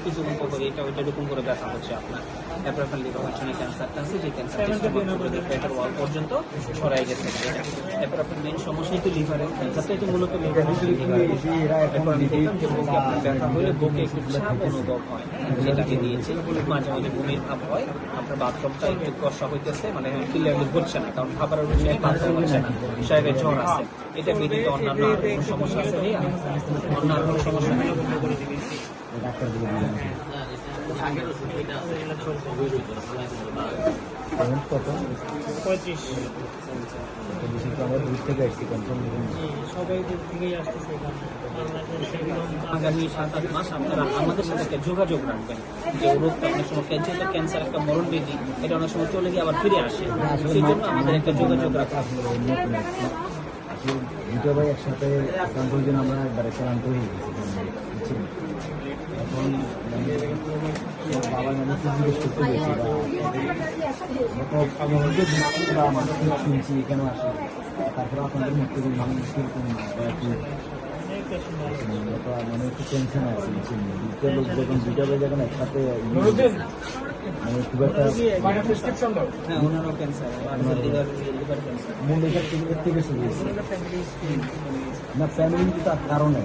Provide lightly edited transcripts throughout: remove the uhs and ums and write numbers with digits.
কিছুক্ষণ পর এটা ওইটা এরকম করে ব্যথা হচ্ছে আপনার। তারপর আপনার লিভার ফাংশনে ক্যান্সার টানছে, যে ক্যান্সারটা পেটের ওয়াল পর্যন্ত ছড়াই গেছে এটা। তারপর আপনার মেন সমস্যা তো লিভারের ক্যান্সারটা, এটা মূলত লিভার আপনার ব্যথা হলে বুকে একটু চাপ অনুভব হয়, সেটাকে দিয়েছে। মাঝে মাঝে বমির ভাব হয়, আপনার বাথরুমটা একটু কষা হইতেছে, মানে ক্লিয়ারলি হচ্ছে না, কারণ খাবারের রুচি বাথরুম হচ্ছে না, শরীরে জ্বর আছে। এটা ব্যতীত অন্যান্য আর কোনো সমস্যা আছে ভাইয়া? অন্য আর কোনো সমস্যা নেই? কত 35 আমরা দূর থেকে আসছি কনফার্ম সবাই দূর থেকেই আসতেছে আগামী 7-8 মাস আপনারা আমাদের সাথে একটা যোগাযোগ রাখবেন, যে রোগটা অনেক সময় যেহেতু ক্যান্সার একটা মরণ ব্যাধি, এটা অনেক সময় চলে গিয়ে আবার ফিরে আসে, সেই জন্য আমাদের একটা যোগাযোগ রাখা। দুটো ভাই একসাথে আক্রান্ত হয়ে জন্য আমরা একবার আক্রান্ত হয়ে গেছি এখন বাবা মানে কি জিজ্ঞেস করতে গেছি বা মানুষ শুনছি এখানে আসে, তারপরে আপনাদের মধ্যে মানুষ কিরকম মানে একটু টেনশন আছে, দুটো লোক যখন দুটো ভাই যখন একসাথে মানে খুব একটা ওনারও ক্যান্সার, লিভার ক্যান্সার। মূল এটা থেকে শুরু হয়েছে না ফ্যামিলি তার কারণে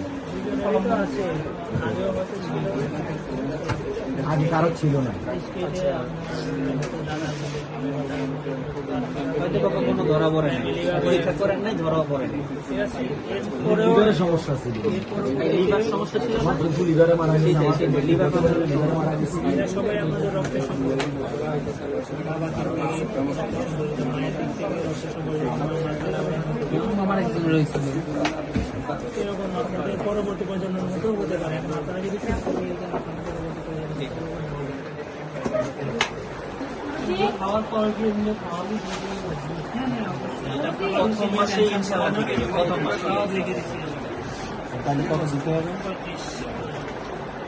আগে কারো ছিল না। হয়তো কখনো ধরা পড়ে না, পরীক্ষা করেন নাই, ধরাও পড়ে না। লিভারের সমস্যা ছিল, লিভার সমস্যা ছিল, লিভারে মারা গেছে, লিভার লিভারে মারা গেছে। সবাই আমাদের রক্তের সম্পর্ক, বাবা থেকে মায়ের দিক থেকে রক্তের সম্পর্ক আমার একজন রয়েছিল। এরকম আপনাদের পরবর্তী প্রজন্মের মতো হতে পারে। এখন আপনারা যদি ঠিক করে খাওয়ার পর গিয়ে খাওয়াবি, প্রথম মাসে ইনশাআল্লাহ ঠিক আছে, প্রথম মাসে তাহলে কত দিতে হবে?